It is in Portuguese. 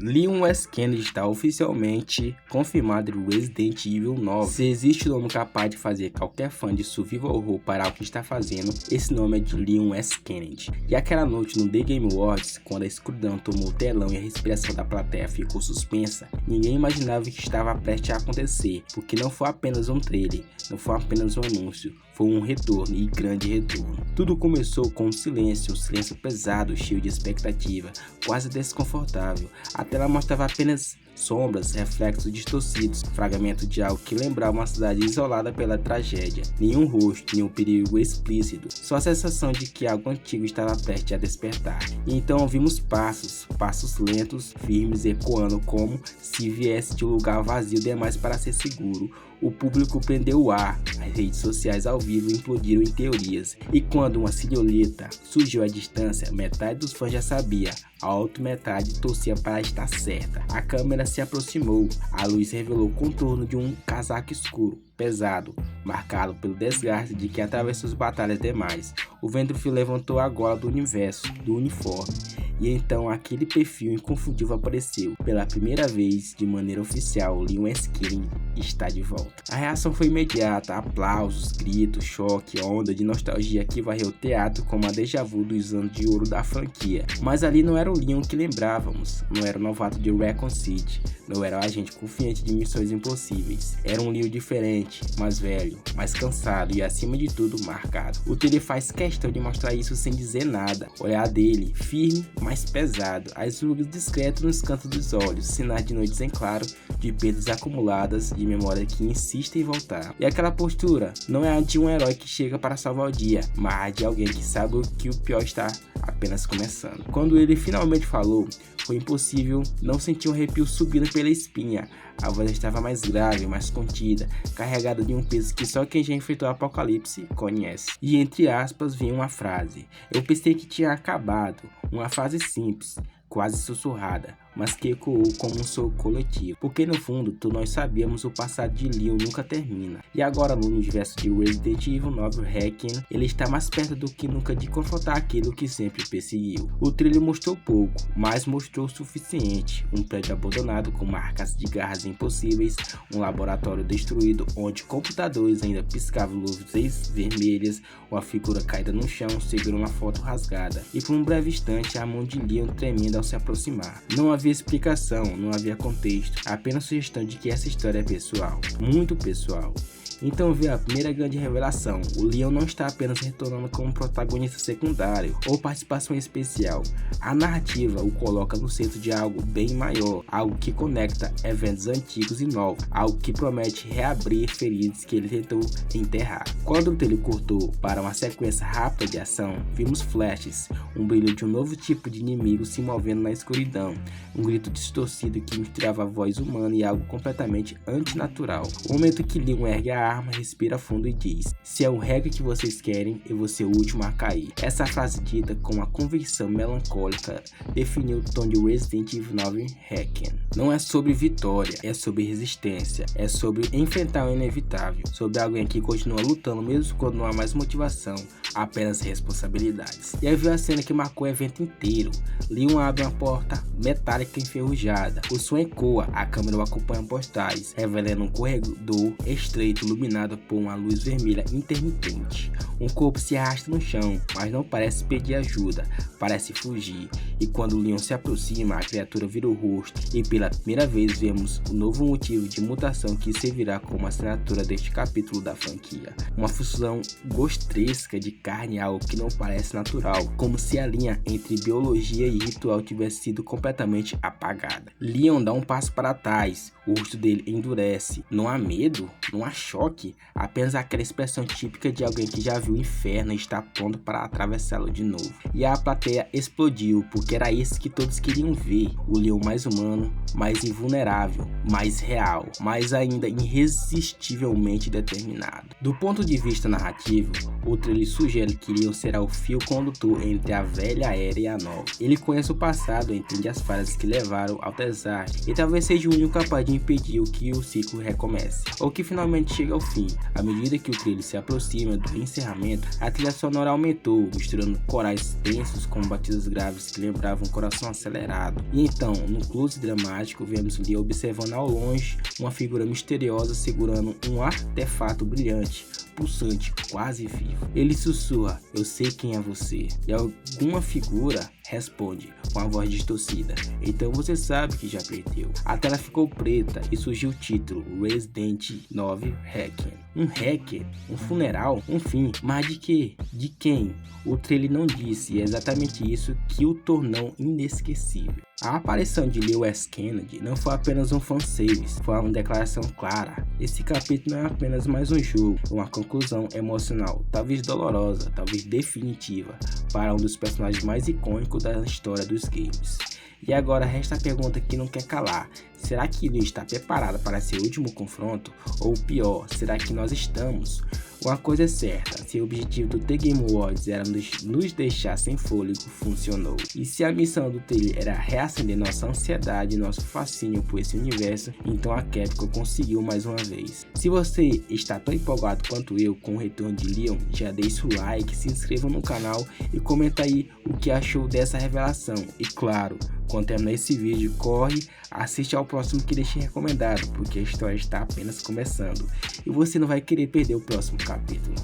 Leon S. Kennedy está oficialmente confirmado em Resident Evil 9. Se existe um nome capaz de fazer qualquer fã de survival horror parar o que está fazendo, esse nome é de Leon S. Kennedy. E aquela noite no The Game Awards, quando a escuridão tomou o telão e a respiração da plateia ficou suspensa, ninguém imaginava o que estava prestes a acontecer, porque não foi apenas um trailer, não foi apenas um anúncio, foi um retorno e grande retorno. Tudo começou com um silêncio pesado, cheio de expectativa, quase desconfortável. A tela mostrava apenas sombras, reflexos distorcidos, fragmento de algo que lembrava uma cidade isolada pela tragédia. Nenhum rosto, nenhum perigo explícito, só a sensação de que algo antigo estava prestes a despertar. E então ouvimos passos lentos, firmes, ecoando como se viesse de um lugar vazio demais para ser seguro. O público prendeu o ar, as redes sociais ao vivo implodiram em teorias, e quando uma silhueta surgiu à distância, metade dos fãs já sabia, a outra metade torcia para estar certa. A câmera se aproximou, a luz revelou o contorno de um casaco escuro, pesado, marcado pelo desgaste de quem atravessou as batalhas demais. O vento frio levantou a gola do uniforme. E então aquele perfil inconfundível apareceu. Pela primeira vez, de maneira oficial, Leon S. Kennedy está de volta. A reação foi imediata, aplausos, gritos, choque, onda de nostalgia que varreu o teatro como a déjà vu dos anos de ouro da franquia. Mas ali não era o Leon que lembrávamos, não era o novato de Raccoon City, não era o agente confiante de Missões Impossíveis. Era um Leon diferente, mais velho, mais cansado e acima de tudo marcado. O trailer faz questão de mostrar isso sem dizer nada. O olhar dele, firme, mais pesado, as rugas discretas nos cantos dos olhos, sinais de noites em claro, de perdas acumuladas, de memória que insiste em voltar. E aquela postura não é a de um herói que chega para salvar o dia, mas a de alguém que sabe que o pior está apenas começando. Quando ele finalmente falou, foi impossível não sentir um arrepio subindo pela espinha. A voz estava mais grave, mais contida, carregada de um peso que só quem já enfrentou o apocalipse conhece. E entre aspas vinha uma frase. Eu pensei que tinha acabado, uma frase simples, quase sussurrada, mas que ecoou como um soco coletivo, porque no fundo nós sabíamos o passado de Leon nunca termina. E agora no universo de Resident Evil 9 Requiem, ele está mais perto do que nunca de confrontar aquilo que sempre perseguiu. O trailer mostrou pouco, mas mostrou o suficiente. Um prédio abandonado com marcas de garras impossíveis, um laboratório destruído onde computadores ainda piscavam luzes vermelhas, uma figura caída no chão segurando uma foto rasgada, e por um breve instante a mão de Leon tremendo ao se aproximar. Não havia explicação, não havia contexto, apenas sugestão de que essa história é pessoal, muito pessoal. Então veio a primeira grande revelação, o Leon não está apenas retornando como protagonista secundário ou participação especial. A narrativa o coloca no centro de algo bem maior, algo que conecta eventos antigos e novos, algo que promete reabrir feridas que ele tentou enterrar. Quando o trailer cortou para uma sequência rápida de ação, vimos flashes, um brilho de um novo tipo de inimigo se movendo na escuridão, um grito distorcido que misturava a voz humana e algo completamente antinatural. O momento que Leon ergue a arma, respira fundo e diz: se é o reggae que vocês querem, eu vou ser o último a cair. Essa frase dita com uma convicção melancólica definiu o tom de Resident Evil 9 Requiem. Não é sobre vitória, é sobre resistência, é sobre enfrentar o inevitável, sobre alguém que continua lutando mesmo quando não há mais motivação, apenas responsabilidades. E aí veio a cena que marcou o evento inteiro. Leon abre uma porta metálica enferrujada, o som ecoa, a câmera o acompanha postais, revelando um corredor estreito iluminado por uma luz vermelha intermitente. Um corpo se arrasta no chão, mas não parece pedir ajuda, parece fugir. E quando Leon se aproxima, a criatura vira o rosto e pela primeira vez vemos o novo motivo de mutação que servirá como assinatura deste capítulo da franquia. Uma fusão gostresca de carne, algo que não parece natural, como se a linha entre biologia e ritual tivesse sido completamente apagada. Leon dá um passo para trás, o rosto dele endurece. Não há medo, não há choque, apenas aquela expressão típica de alguém que já viu o inferno e está pronto para atravessá-lo de novo. E a plateia explodiu, porque era isso que todos queriam ver, o Leon mais humano, mais invulnerável, mais real, mais ainda irresistivelmente determinado. Do ponto de vista narrativo, o trailer sugere que Leon será o fio condutor entre a velha era e a nova. Ele conhece o passado, entende as falhas que levaram ao desastre e talvez seja o único capaz de impediu que o ciclo recomece, ou que finalmente chegue ao fim. À medida que o trailer se aproxima do encerramento, a trilha sonora aumentou, misturando corais tensos com batidas graves que lembravam um coração acelerado. E então, no close dramático, vemos Lee observando ao longe uma figura misteriosa segurando um artefato brilhante, pulsante, quase vivo. Ele sussurra: "Eu sei quem é você." E alguma figura responde com a voz distorcida: "Então você sabe que já perdeu." A tela ficou preta e surgiu o título: Resident Evil Requiem. Um hacker? Um funeral? Um fim? Mas de quê? De quem? O trailer não disse, e é exatamente isso que o tornou inesquecível. A aparição de Leon S. Kennedy não foi apenas um fanservice, foi uma declaração clara. Esse capítulo não é apenas mais um jogo, é uma conclusão emocional, talvez dolorosa, talvez definitiva, para um dos personagens mais icônicos da história dos games. E agora resta a pergunta que não quer calar: será que Leon está preparado para seu último confronto? Ou pior, será que nós estamos? Uma coisa é certa, se o objetivo do The Game Awards era nos deixar sem fôlego, funcionou. E se a missão do trailer era reacender nossa ansiedade e nosso fascínio por esse universo, então a Capcom conseguiu mais uma vez. Se você está tão empolgado quanto eu com o retorno de Leon, já deixe o like, se inscreva no canal e comenta aí o que achou dessa revelação. E claro, quando terminar esse vídeo, corre, assiste ao próximo que deixei recomendado, porque a história está apenas começando e você não vai querer perder o próximo capítulo.